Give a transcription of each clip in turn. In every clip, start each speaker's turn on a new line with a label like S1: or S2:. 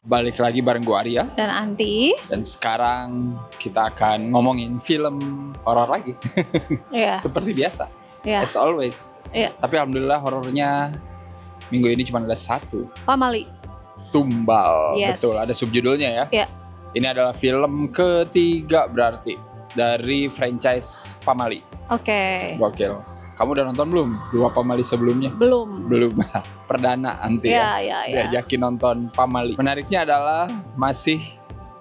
S1: Balik lagi bareng gue Arya
S2: dan Anti.
S1: Dan sekarang kita akan ngomongin film horor lagi.
S2: Iya.
S1: Seperti biasa,
S2: Iya.
S1: as always.
S2: Iya.
S1: Tapi alhamdulillah horornya minggu ini cuma ada satu,
S2: Pamali.
S1: Tumbal.
S2: Yes.
S1: Betul, ada subjudulnya ya.
S2: Iya.
S1: Ini adalah film ketiga berarti dari franchise Pamali.
S2: Oke.
S1: Gokil. Kamu udah nonton belum dua Pamali sebelumnya?
S2: Belum.
S1: Belum. Perdana Anti ya.
S2: Iya.
S1: Diajakin nonton Pamali. Menariknya adalah masih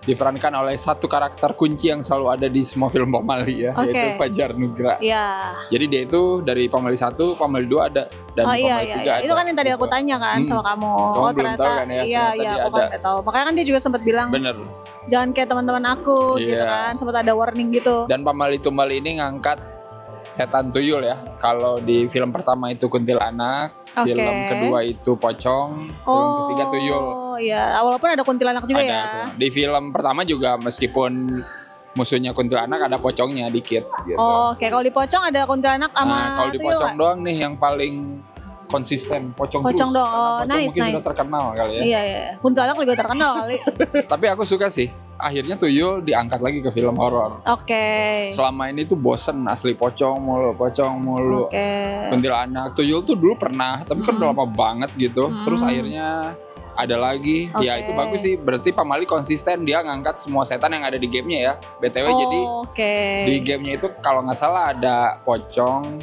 S1: diperankan oleh satu karakter kunci yang selalu ada di semua film Pamali ya, yaitu Fajar Nugra.
S2: Iya.
S1: Jadi dia itu dari Pamali 1, Pamali 2 ada, dan Pamali 3 ada.
S2: Itu kan yang tadi aku tanya kan sama kamu.
S1: Kamu belum
S2: ternyata
S1: tahu kan ya?
S2: Iya, aku kan tahu. Makanya kan dia juga sempat bilang,
S1: bener,
S2: jangan kayak teman-teman aku gitu kan. Sempat ada warning gitu.
S1: Dan Pamali Tumbal ini ngangkat setan tuyul ya. Kalau di film pertama itu kuntilanak, film kedua itu pocong, film ketiga tuyul.
S2: Oh iya, walaupun ada kuntilanak juga ya.
S1: Di film pertama juga meskipun musuhnya kuntilanak ada pocongnya dikit gitu.
S2: Oke, kalau di pocong ada kuntilanak sama
S1: kalau di
S2: tuyul
S1: pocong
S2: gak?
S1: doang nih yang paling konsisten, pocong terus.
S2: Dong. Oh,
S1: pocong
S2: nice.
S1: Sudah terkenal kali ya.
S2: Iya. Kuntilanak juga terkenal kali.
S1: Tapi aku suka sih. Akhirnya tuyul diangkat lagi ke film horor.
S2: Oke.
S1: Selama ini tuh bosen asli pocong mulu.
S2: Oke.
S1: Kuntilanak, tuyul tuh dulu pernah, tapi kan udah lama banget gitu. Terus akhirnya ada lagi. Ya itu bagus sih. Berarti Pamali konsisten, dia ngangkat semua setan yang ada di gamenya ya. BTW jadi di gamenya itu kalau nggak salah ada pocong,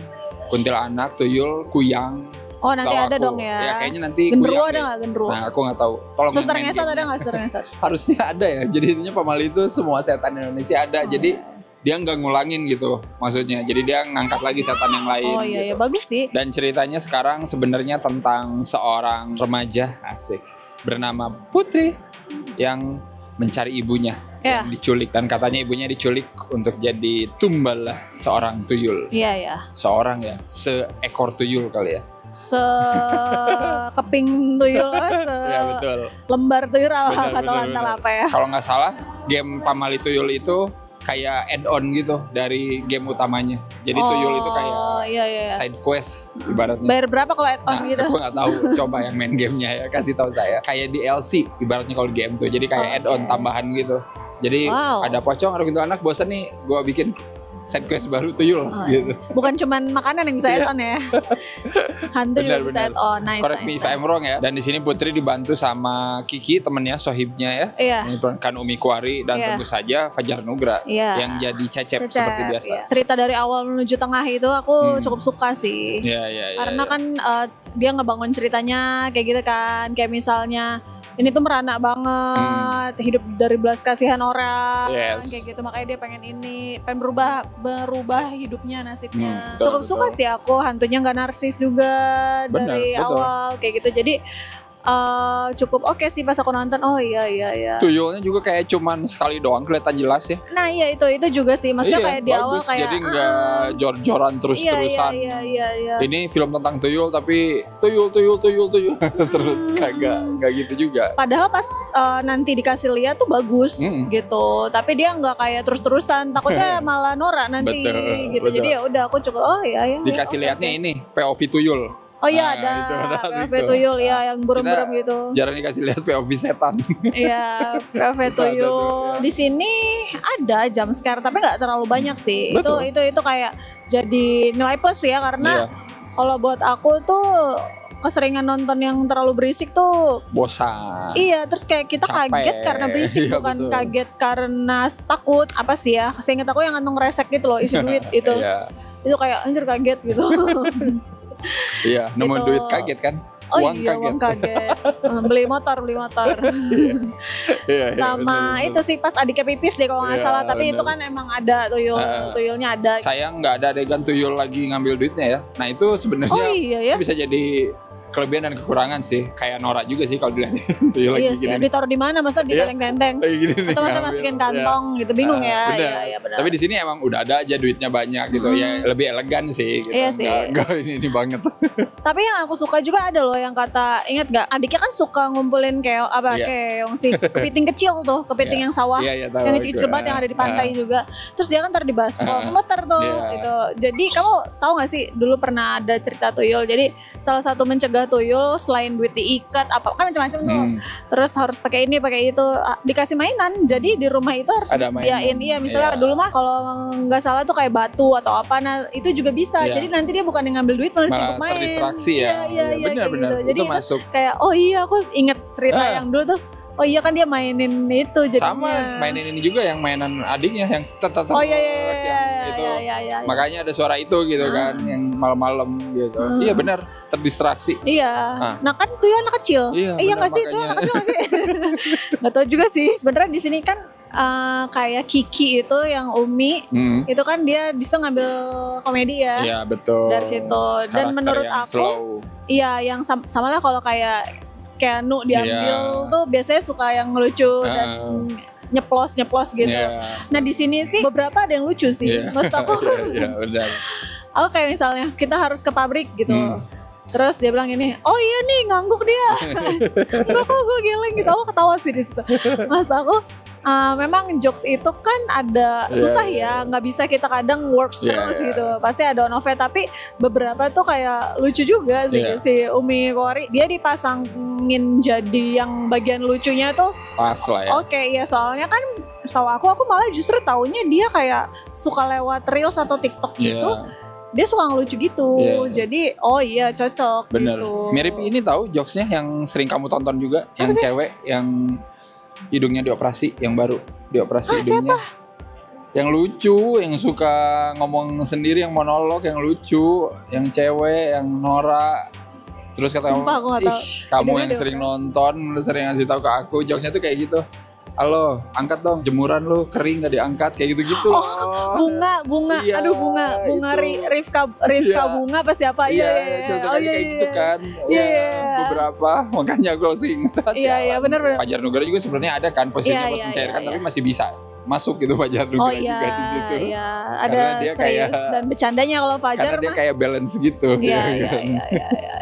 S1: kuntilanak, tuyul, kuyang.
S2: Oh nanti ada dong ya.
S1: Ya kayaknya nanti
S2: Genderuwo ada nggak genderuwo?
S1: Nah aku nggak tahu. Tolong
S2: Suster Ngesot ada nggak Suster Ngesot?
S1: Harusnya ada ya. Jadi intinya Pamali itu semua setan Indonesia ada. Jadi dia nggak ngulangin gitu maksudnya. Jadi dia ngangkat lagi setan yang lain.
S2: Oh iya
S1: gitu.
S2: ya bagus sih.
S1: Dan ceritanya sekarang sebenarnya tentang seorang remaja asik bernama Putri yang mencari ibunya yang diculik, dan katanya ibunya diculik untuk jadi tumbal lah seorang tuyul.
S2: Iya.
S1: Seorang ya, seekor tuyul kali ya.
S2: Sekeping tuyul
S1: ya betul.
S2: Lembar tuyul atau lantal apa ya?
S1: Kalau nggak salah game Pamali Tuyul itu kayak add-on gitu dari game utamanya. Jadi tuyul itu kayak side quest ibaratnya.
S2: Bayar berapa kalau add-on gitu?
S1: Aku nggak tahu. Coba yang main gamenya ya kasih tahu saya. Kayak DLC ibaratnya kalau game tuh. Jadi kayak add-on tambahan gitu. Jadi ada pocong, ada kuntilanak, bosan nih, gue bikin side quest baru tuyul gitu.
S2: Bukan cuman makanan yang bisa add-on ya. Hantu juga bisa add-on. Nice.
S1: Correct me if I'm wrong ya. Dan di sini Putri dibantu sama Kiki, temennya, sohibnya ya.
S2: Iya.
S1: Ini kan Umi Kuari dan tentu saja Fajar Nugra yang jadi Cecep seperti biasa.
S2: Iya. Cerita dari awal menuju tengah itu aku cukup suka sih.
S1: Iya.
S2: Karena kan dia ngebangun ceritanya kayak gitu kan. Kayak misalnya ini tuh merana banget, hidup dari belas kasihan orang, kayak gitu. Makanya dia pengen berubah hidupnya, nasibnya. Cukup suka sih aku, hantunya nggak narsis juga dari awal kayak gitu. Jadi cukup oke sih pas aku nonton. Oh iya.
S1: Tuyulnya juga kayak cuman sekali doang kelihatan jelas ya.
S2: Nah iya itu juga sih. Maksudnya kayak di awal kayak
S1: jadi nggak jor-joran terus-terusan.
S2: Iya.
S1: Ini film tentang tuyul tapi tuyul terus kagak gitu juga.
S2: Padahal pas nanti dikasih lihat tuh bagus gitu. Tapi dia nggak kayak terus-terusan. Takutnya malah norak nanti gitu. Jadi ya udah aku cukup
S1: dikasih lihatnya ini POV tuyul.
S2: Oh iya ada POV tuyul ya yang burem-burem gitu.
S1: Jarang dikasih lihat POV setan.
S2: Iya POV tuyul. Di sini ada jump scare tapi nggak terlalu banyak sih. Itu kayak jadi nilai plus ya karena kalau buat aku tuh keseringan nonton yang terlalu berisik tuh
S1: bosan.
S2: Iya, terus kayak kita kaget karena berisik, bukan kaget karena takut. Apa sih ya? Seingat aku yang ngantung resek gitu loh, isi duit itu. Itu kayak anjir kaget gitu.
S1: Iya, nemu duit kaget kan?
S2: Uang kaget. Beli motor. Sama itu sih pas adiknya pipis deh kalau nggak salah. Tapi itu kan emang ada tuyulnya ada.
S1: Sayang nggak ada adegan tuyul lagi ngambil duitnya ya. Nah itu sebenarnya bisa jadi kelebihan dan kekurangan sih. Kayak Nora juga sih kalau dilihat.
S2: Iya sih, ditaruh di mana? Masa di tenteng-tenteng? Atau masa masukin kantong gitu, bingung ya. Iya, benar.
S1: Tapi di sini emang udah ada aja duitnya banyak gitu. Ya lebih elegan sih gitu.
S2: Iya sih.
S1: Enggak ini banget.
S2: Tapi yang aku suka juga ada loh yang kata, ingat gak? Adiknya kan suka ngumpulin keong sih. Kepiting kecil tuh, kepiting yang sawah. Yang kecil-kecil banget yang ada di pantai juga. Terus dia kan di baskom, muter tuh gitu. Jadi kamu tahu gak sih dulu pernah ada cerita tuyul. Jadi salah satu mencegah tuyul selain duit diikat apa kan macam-macam tuh. Terus harus pakai ini, pakai itu, dikasih mainan. Jadi di rumah itu harus disediain. Iya, misalnya dulu mah kalau nggak salah tuh kayak batu atau apa, nah itu juga bisa. Jadi nanti dia bukan ngambil duit malah sibuk main.
S1: Terdistraksi ya.
S2: Iya,
S1: benar-benar.
S2: Gitu. Jadi
S1: itu masuk.
S2: Kayak oh iya aku inget cerita yang dulu tuh. Oh iya kan dia mainin itu jadinya.
S1: Sama mainin ini juga yang mainan adiknya yang
S2: Oh iya.
S1: Itu. Makanya ada suara itu gitu kan yang malam-malam gitu. Iya benar, terdistraksi.
S2: Iya. Nah kan tuyul anak kecil. Iya nggak sih, tuyul anak kecil nggak sih? Nggak tahu juga sih. Sebenarnya di sini kan kayak Kiki itu yang Umi itu kan dia bisa ngambil komedi ya.
S1: Iya betul.
S2: Dari situ. Dan menurut aku, iya yang sama lah kalau kayak Nu diambil tuh biasanya suka yang lucu dan nyeplos gitu. Nah di sini sih beberapa ada yang lucu sih. Maksud aku,
S1: benar.
S2: Aku kayak misalnya kita harus ke pabrik gitu. Terus dia bilang ini, oh iya nih ngangguk dia. Enggak kok gue geleng gitu. Aku ketawa sih di situ. Mas aku memang jokes itu kan ada susah ya, nggak bisa kita kadang works terus gitu. Pasti ada on off-nya, tapi beberapa tuh kayak lucu juga sih. Si Umi Pori dia dipasangin jadi yang bagian lucunya tuh
S1: pas lah ya.
S2: Oke, ya soalnya kan setahu aku malah justru taunya dia kayak suka lewat reels atau TikTok gitu. Dia suka ngelucu gitu. Jadi oh iya cocok.
S1: Bener.
S2: Gitu.
S1: Mirip ini tahu jokesnya yang sering kamu tonton juga, yang cewek yang hidungnya dioperasi, yang baru dioperasi hidungnya.
S2: Siapa?
S1: Yang lucu, yang suka ngomong sendiri, yang monolog, yang lucu, yang cewek, yang Nora. Terus kata kamu yang sering nonton, sering ngasih tahu ke aku, jokesnya tuh kayak gitu. Halo, angkat dong jemuran lu, kering gak diangkat, kayak gitu-gitu loh.
S2: Bunga.
S1: Iya,
S2: aduh bunga Rifka Bunga apa siapa?
S1: Iya, kayak gitu kan. Beberapa, makanya aku langsung ingat.
S2: Iya, benar.
S1: Fajar Nugara juga sebenarnya ada kan posisinya buat mencairkan, tapi masih bisa masuk gitu Fajar Nugara juga di situ.
S2: Iya, ada dia serius kayak, dan bercandanya kalau Fajar
S1: karena dia kayak balance gitu.
S2: Iya.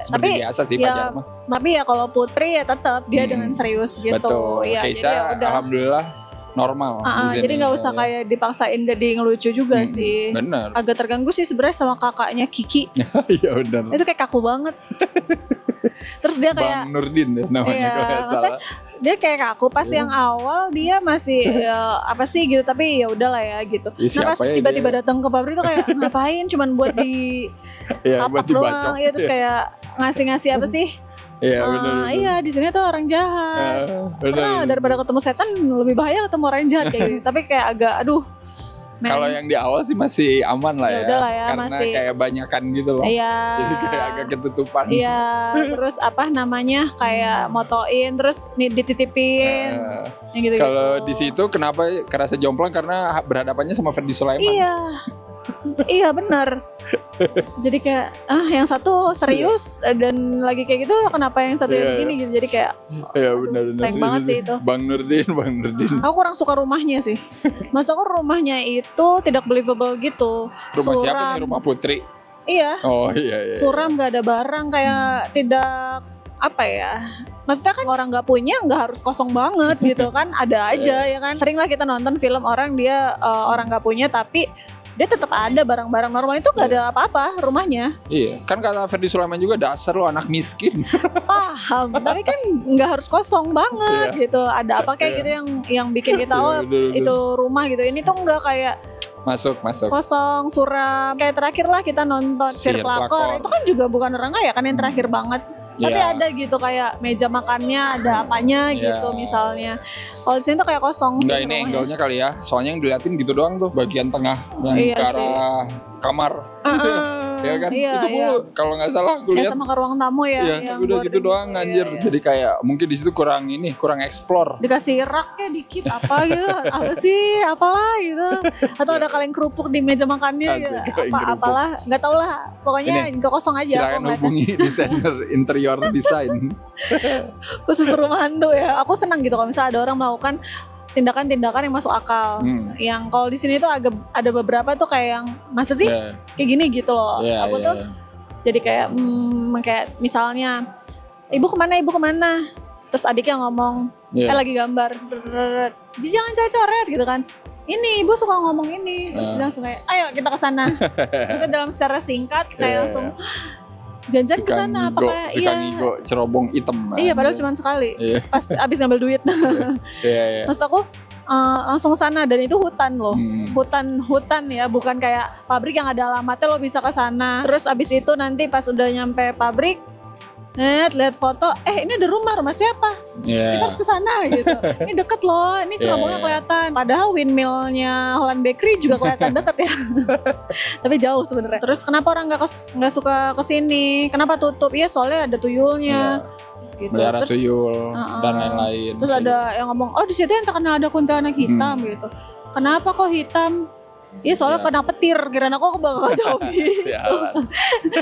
S1: Seperti biasa sih Fajar mah.
S2: Tapi ya kalau Putri ya tetap dia dengan serius gitu.
S1: Betul.
S2: Ya,
S1: Keisha alhamdulillah normal.
S2: Jadi nggak usah kayak dipaksain jadi ngelucu juga sih.
S1: Bener.
S2: Agak terganggu sih sebenarnya sama kakaknya Kiki.
S1: Iya benar.
S2: Itu kayak kaku banget. Terus dia kayak
S1: Bang Nurdin deh namanya kalau nggak salah.
S2: Dia kayak kaku pas yang awal dia masih apa sih gitu, tapi ya udahlah ya gitu. Nah pas tiba-tiba datang ke pabrik tuh kayak ngapain cuman buat di tapak doang ya, terus kayak ngasih apa sih?
S1: Iya benar.
S2: Iya di sini tuh orang jahat. Karena daripada ketemu setan lebih bahaya ketemu orang jahat kayak gitu. Tapi kayak agak
S1: kalau yang di awal sih masih aman lah ya. Karena
S2: masih
S1: kayak banyakan gitu loh.
S2: Iya.
S1: Jadi kayak agak ketutupan.
S2: Iya. Terus kayak motoin, terus dititipin. Gitu.
S1: Kalau di situ kenapa kerasa jomplang karena berhadapannya sama Ferdi Sulaiman.
S2: Iya benar. Jadi kayak yang satu serius dan lagi kayak gitu, kenapa yang satu yang gini gitu. Jadi kayak
S1: benar.
S2: Sayang banget sih itu.
S1: Bang Nurdin.
S2: Aku kurang suka rumahnya sih. Maksud aku rumahnya itu tidak believable gitu.
S1: Rumah siapa nih? Rumah Putri.
S2: Iya.
S1: Oh iya.
S2: Suram, gak ada barang, kayak tidak apa ya. Maksudnya kan orang gak punya gak harus kosong banget gitu kan. Ada aja ya kan. Sering lah kita nonton film orang dia orang gak punya tapi dia tetap ada barang-barang normal itu gak ada apa-apa rumahnya. Iya,
S1: kan kata Ferdi Sulaiman juga dasar lo anak miskin.
S2: Paham, tapi kan nggak harus kosong banget gitu. Ada apa kayak gitu yang bikin kita itu rumah gitu. Ini tuh nggak kayak
S1: masuk
S2: kosong, suram. Kayak terakhir lah kita nonton Sir Pelakor. Itu kan juga bukan orang kaya kan yang terakhir banget. Tapi ada gitu kayak meja makannya ada apanya gitu misalnya. Kalau di sini tuh kayak kosong.
S1: Enggak, ini angle-nya kali ya. Soalnya yang diliatin gitu doang tuh bagian tengah yang ke arah kamar. Ya kan?
S2: Iya,
S1: itu mulu kalau nggak salah gue lihat.
S2: Sama ke ruang tamu ya.
S1: Iya, udah gitu doang anjir.
S2: Iya.
S1: Jadi kayak mungkin di situ kurang explore.
S2: Dikasih raknya dikit apa gitu, apa sih, apalah gitu. Atau ada kaleng kerupuk di meja makannya gitu. Apalah, nggak tau lah. Pokoknya nggak kosong aja.
S1: Silakan hubungi desainer interior design.
S2: Khusus rumah hantu ya. Aku senang gitu kalau misalnya ada orang melakukan tindakan-tindakan yang masuk akal. Yang kalau di sini tuh ada beberapa tuh kayak yang masa sih kayak gini gitu loh. Aku tuh jadi kayak misalnya ibu kemana? Terus adiknya ngomong lagi gambar, jangan coret gitu kan. Ini ibu suka ngomong ini, terus langsung kayak ayo kita ke sana. Terus dalam secara singkat kayak langsung janjian ke sana apa kayak
S1: suka ngigo cerobong hitam.
S2: Iya, padahal cuma sekali. Pas abis ngambil duit. Terus aku langsung sana dan itu hutan loh. Hutan ya, bukan kayak pabrik yang ada alamatnya lo bisa ke sana. Terus abis itu nanti pas udah nyampe pabrik lihat foto, ini ada rumah siapa? Kita harus ke sana gitu. Ini deket loh, ini Surabaya kelihatan. Padahal windmillnya Holland Bakery juga kelihatan deket ya. Tapi jauh sebenarnya. Terus kenapa orang nggak suka kesini? Kenapa tutup? Iya soalnya ada tuyulnya. Gitu.
S1: Melihara tuyul dan lain-lain.
S2: Terus ada yang ngomong, di situ yang terkenal ada kuntilanak hitam gitu. Kenapa kok hitam? Iya soalnya kena petir, kirain aku bakal jawab gitu.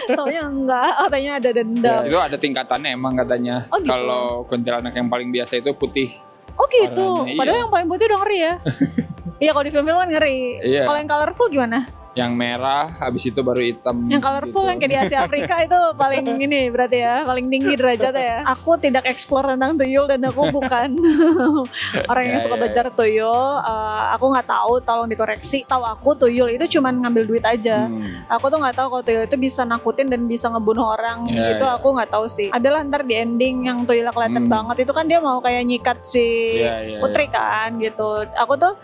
S2: Soalnya enggak, katanya ada dendam.
S1: Itu ada tingkatannya emang katanya.
S2: Gitu.
S1: Kalau kuntilanak yang paling biasa itu putih.
S2: Oh gitu, padahal yang paling putih udah ngeri ya. Iya kalau di film-film kan ngeri. Kalau yang colorful gimana?
S1: Yang merah, habis itu baru hitam.
S2: Yang colorful gitu. Yang kayak di Asia Afrika itu paling ini berarti ya, paling tinggi derajatnya ya. Aku tidak explore tentang tuyul dan aku bukan orang yang suka belajar tuyul. Aku nggak tahu, tolong dikoreksi. Setahu aku tuyul itu cuma ngambil duit aja. Aku tuh nggak tahu kalau tuyul itu bisa nakutin dan bisa ngebunuh orang. Itu aku nggak tahu sih. Adalah ntar di ending yang tuyulnya kelihatan banget itu kan dia mau kayak nyikat si Putri kan gitu. Aku tuh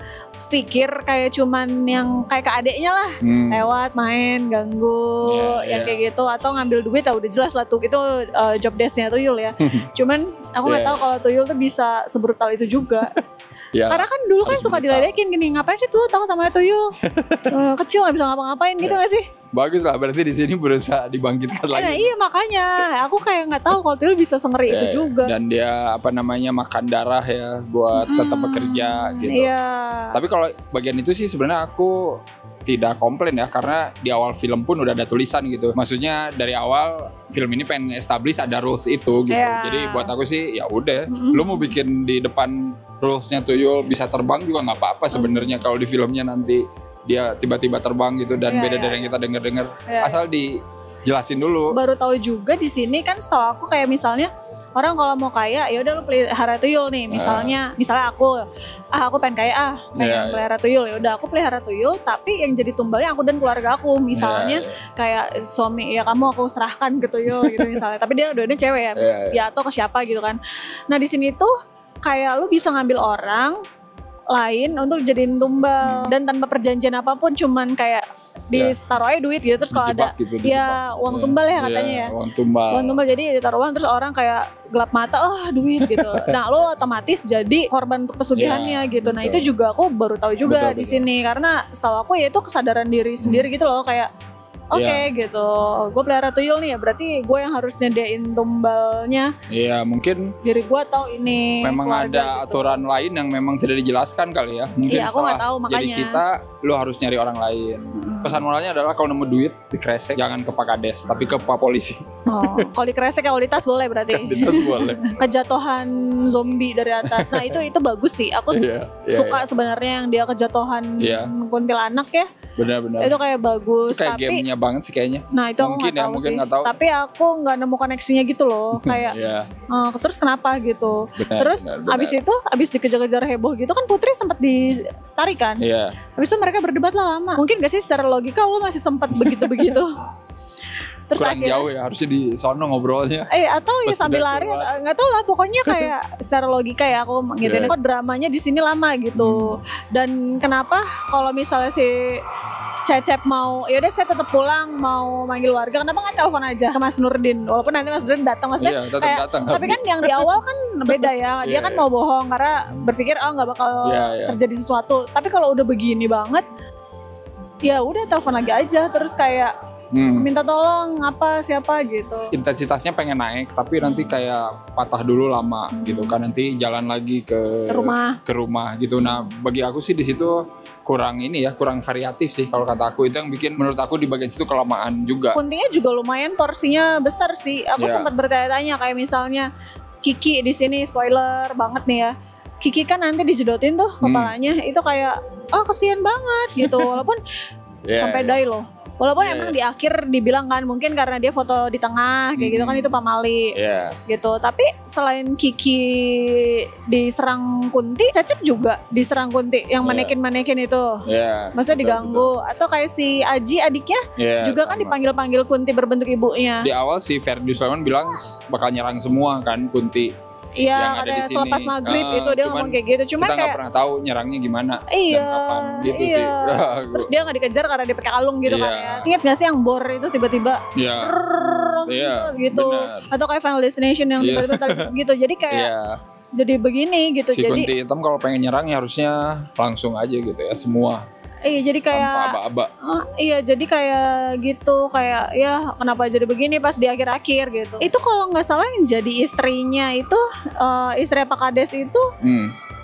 S2: pikir kayak cuman yang kayak ke adeknya lah. Lewat main ganggu yang kayak gitu atau ngambil duit udah jelas lah tuh itu job desk-nya tuyul ya. Cuman aku nggak tahu kalau tuyul tuh bisa sebrutal itu juga. Karena kan dulu kan suka diledekin gini, ngapain sih tuh takut sama tuyul? Kecil nggak bisa ngapa-ngapain gitu nggak sih?
S1: Bagus lah, berarti di sini berusaha dibangkitkan lagi.
S2: Iya makanya, aku kayak nggak tahu kalau tuyul bisa sengeri itu juga.
S1: Dan dia makan darah ya buat tetap bekerja gitu. Tapi kalau bagian itu sih sebenarnya aku tidak komplain ya, karena di awal film pun udah ada tulisan gitu. Maksudnya dari awal film ini pengen establish ada rules itu gitu. Jadi buat aku sih ya udah, lu mau bikin di depan rulesnya tuyul bisa terbang juga nggak apa-apa sebenarnya kalau di filmnya nanti dia tiba-tiba terbang gitu dan beda dari yang kita denger-denger. Asal dijelasin dulu. Baru tahu juga di sini kan setahu aku kayak misalnya orang kalau mau kaya ya udah lu pelihara tuyul nih. Misalnya aku pengen kaya pengen pelihara tuyul, ya udah aku pelihara tuyul tapi yang jadi tumbalnya aku dan keluarga aku. Misalnya kayak suami ya kamu aku serahkan ke tuyul gitu misalnya. Tapi dia udah cewek ya, ya atau ke siapa gitu kan. Nah di sini tuh kayak lu bisa ngambil orang lain untuk jadiin tumbal dan tanpa perjanjian apapun, cuman kayak ditaruh aja duit gitu terus kalau ada gitu, uang tumbal ya katanya uang tumbal jadi ditaruh uang terus orang kayak gelap mata duit gitu. Nah lo otomatis jadi korban untuk pesugihannya gitu. Nah itu juga aku baru tahu juga di sini karena setahu aku ya itu kesadaran diri sendiri gitu loh kayak gitu. Gue pelihara tuyul nih ya berarti gue yang harus nyediain tumbalnya. Iya mungkin diri gue atau ini memang ada aturan lain yang memang tidak dijelaskan kali ya. Mungkin aku nggak tahu makanya. Jadi kita lo harus nyari orang lain. Pesan moralnya adalah kalau nemu duit dikresek jangan ke Pak Kades tapi ke Pak Polisi. Kalau dikresek ya kualitas boleh berarti. Kualitas boleh. Kejatuhan zombie dari atas. Nah itu bagus sih. Aku suka sebenarnya yang dia kejatuhan kuntilanak ya. Benar-benar. Itu kayak bagus. Itu kayak gamenya banget sih kayaknya. Nah itu mungkin aku nggak tahu. Tapi aku nggak nemu koneksinya gitu loh. Kayak terus kenapa gitu. Terus abis dikejar-kejar heboh gitu kan Putri sempat ditarik kan. Abis itu mereka berdebat lah lama. Mungkin gak sih secara logika lo masih sempat begitu-begitu. Terus kurang akhirnya, jauh ya harusnya di sono ngobrolnya. Atau ya sambil lari nggak tahu lah pokoknya kayak secara logika ya aku gitu. Kok dramanya di sini lama gitu. Dan kenapa kalau misalnya si Cecep mau ya udah saya tetap pulang mau manggil warga, kenapa nggak telepon aja ke Mas Nurdin walaupun nanti Mas Nurdin datang maksudnya kayak datang, tapi kan yang di awal kan beda ya dia kan mau bohong karena berpikir nggak bakal terjadi sesuatu, tapi kalau udah begini banget ya udah telepon lagi aja terus kayak
S2: minta tolong apa siapa gitu.
S1: Intensitasnya pengen naik tapi nanti kayak patah dulu lama gitu kan, nanti jalan lagi ke rumah gitu. Nah bagi aku sih di situ kurang variatif sih kalau kata aku. Itu yang bikin menurut aku di bagian situ kelamaan juga.
S2: Kuntinya juga lumayan porsinya besar sih. Aku sempat bertanya-tanya kayak misalnya Kiki di sini, spoiler banget nih ya. Kiki kan nanti dijedotin tuh kepalanya, itu kayak kasihan banget gitu. Walaupun sampai die loh. Walaupun emang di akhir dibilang kan mungkin karena dia foto di tengah kayak gitu kan, itu pamali gitu. Tapi selain Kiki diserang Kunti, Cecep juga diserang Kunti yang manekin itu. Maksudnya diganggu. Atau kayak si Aji adiknya juga kan dipanggil-panggil Kunti berbentuk ibunya.
S1: Di awal si Ferdius Sulaiman bilang bakal nyerang semua kan Kunti.
S2: Iya, ada selepas maghrib itu dia ngomong kayak gitu. Cuma
S1: kita nggak pernah tahu nyerangnya gimana dan kapan gitu sih.
S2: Terus dia nggak dikejar karena dia pakai kalung gitu kan ya. Ingat nggak sih yang bor itu tiba-tiba gitu. Bener. Atau kayak Final Destination yang tiba-tiba tadi gitu. Jadi kayak jadi begini gitu.
S1: Si Kunti hitam kalau pengen nyerang ya harusnya langsung aja gitu ya semua.
S2: Iya jadi kayak
S1: aba-aba.
S2: Jadi kayak gitu, kayak ya kenapa jadi begini pas di akhir-akhir gitu. Itu kalau nggak salah yang jadi istrinya itu istri Pak Kades itu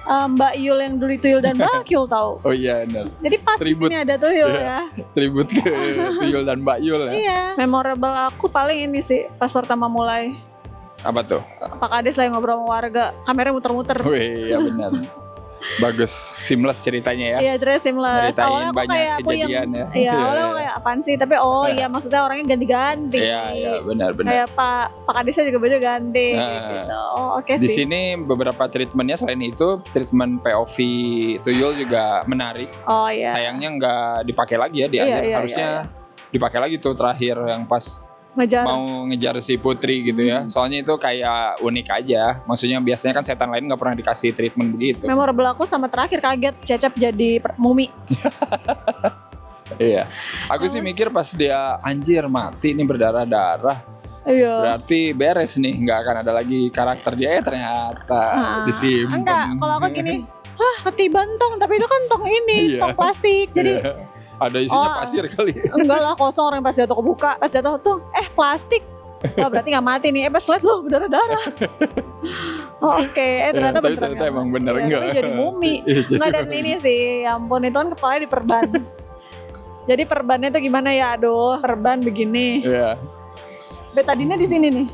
S2: Mbak Yul yang dulu Tuyul dan Mbak Yul tahu.
S1: Oh iya benar.
S2: Jadi pas di sini ada Tuyul ya.
S1: Tribut ke Tuyul dan Mbak Yul ya.
S2: Iya. Memorable aku paling ini sih pas pertama mulai.
S1: Apa tuh?
S2: Pak Kades lagi ngobrol sama warga, kameranya muter-muter.
S1: Wih, iya benar. Bagus, seamless ceritanya ya.
S2: Iya, ceritanya seamless.
S1: Awalnya aku kayak kejadian ya.
S2: Iya, awalnya aku kayak apaan sih? Tapi iya maksudnya orangnya ganti-ganti.
S1: Iya, benar.
S2: Kayak Pak Kadisnya juga beda ganti gitu. Oke sih.
S1: Di sini beberapa treatmentnya selain itu, treatment POV Tuyul juga menarik.
S2: Oh iya.
S1: Sayangnya nggak dipakai lagi ya di akhir. Harusnya dipakai lagi tuh terakhir yang pas mau ngejar si Putri gitu ya. Soalnya itu kayak unik aja. Maksudnya biasanya kan setan lain gak pernah dikasih treatment begitu.
S2: Memorable aku sama terakhir kaget Cecep jadi mumi.
S1: Iya. Aku sih mikir pas dia anjir mati nih berdarah-darah.
S2: Iya.
S1: Berarti beres nih, gak akan ada lagi karakter dia ternyata disimpan.
S2: Enggak, kalau aku gini, ketiban tong, tapi itu kan tong ini, tong plastik. Jadi
S1: ada isinya pasir kali.
S2: Enggak lah, kosong. Orang pas jatuh kebuka, pas jatuh tuh plastik. Berarti gak mati nih. Pas lihat loh berdarah-darah. Oke, ternyata bener.
S1: Ternyata emang bener enggak.
S2: Tapi jadi mumi. Enggak, dan ini sih, ya ampun, itu kan kepalanya diperban. Jadi perbannya tuh gimana ya? Aduh, perban begini.
S1: Iya.
S2: Betadinnya di sini nih.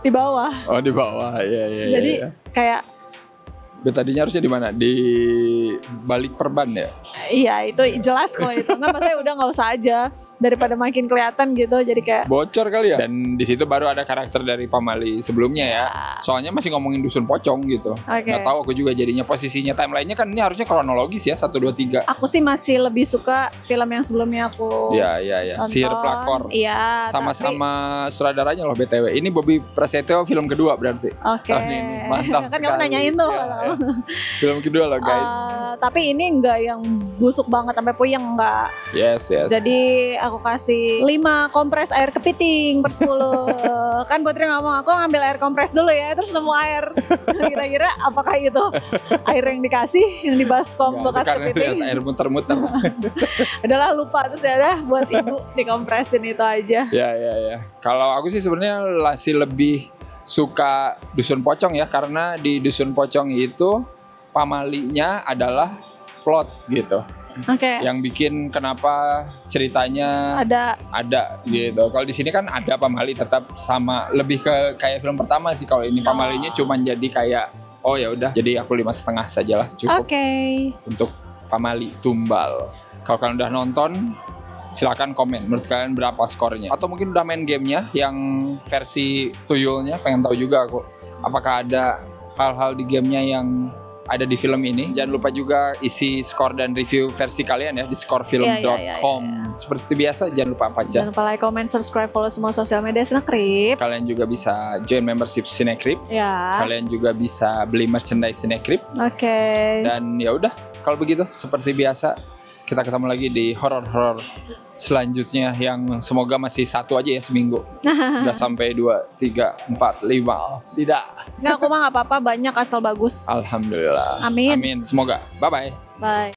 S2: Di bawah.
S1: Oh, di bawah. Iya.
S2: Jadi kayak
S1: betadinnya harusnya di mana? Di balik perban ya?
S2: Iya, itu jelas kok itu. Nggak, maksudnya udah nggak usah aja daripada makin kelihatan gitu. Jadi kayak
S1: bocor kali ya. Dan di situ baru ada karakter dari Pamali sebelumnya ya. Soalnya masih ngomongin dusun pocong gitu. Nggak tahu aku juga jadinya posisinya timelinenya kan ini harusnya kronologis ya 1, 2, 3.
S2: Aku sih masih lebih suka film yang sebelumnya aku.
S1: Iya. Sihir Pelakor.
S2: Iya.
S1: Sama-sama sutradaranya loh BTW. Ini Bobby Prasetyo film kedua berarti.
S2: Oke.
S1: Ini mantap
S2: kan
S1: sekali.
S2: kamu nanyain tuh.
S1: Ya. Film kedua loh guys.
S2: Tapi ini enggak yang busuk banget sampai puyeng, enggak.
S1: Yes.
S2: Jadi aku kasih 5 kompres air kepiting per 10. Kan Putri ngomong aku ngambil air kompres dulu ya, terus nemu air. Kira-kira apakah itu air yang dikasih yang di baskom bekas kepiting?
S1: Air muter-muter.
S2: Adalah lupa, terus ya udah buat ibu dikompresin itu aja.
S1: Ya. Kalau aku sih sebenarnya masih lebih suka Dusun Pocong ya, karena di Dusun Pocong itu pamalinya adalah plot gitu.
S2: Oke.
S1: Yang bikin kenapa ceritanya ada gitu. Kalau di sini kan ada pamali tetap sama, lebih ke kayak film pertama sih. Kalau ini pamalinya cuma jadi kayak ya udah, jadi aku 5,5 sajalah cukup. Untuk pamali tumbal. Kalau kalian udah nonton, silakan komen menurut kalian berapa skornya, atau mungkin udah main gamenya yang versi tuyulnya. Pengen tahu juga aku apakah ada hal-hal di gamenya yang ada di film ini. Jangan lupa juga isi skor dan review versi kalian ya di skorfilm.com. Seperti biasa jangan lupa apa aja.
S2: Jangan lupa like, comment, subscribe, follow semua sosial media Cinekrip.
S1: Kalian juga bisa join membership Cinekrip.
S2: Ya.
S1: Kalian juga bisa beli merchandise Cinekrip.
S2: Oke.
S1: Dan ya udah, kalau begitu seperti biasa kita ketemu lagi di horor-horor selanjutnya yang semoga masih 1 aja ya seminggu. Udah sampai 2, 3, 4, 5. Tidak.
S2: Nggak, aku mah nggak apa-apa, banyak asal bagus.
S1: Alhamdulillah.
S2: Amin.
S1: Semoga. Bye-bye.
S2: Bye.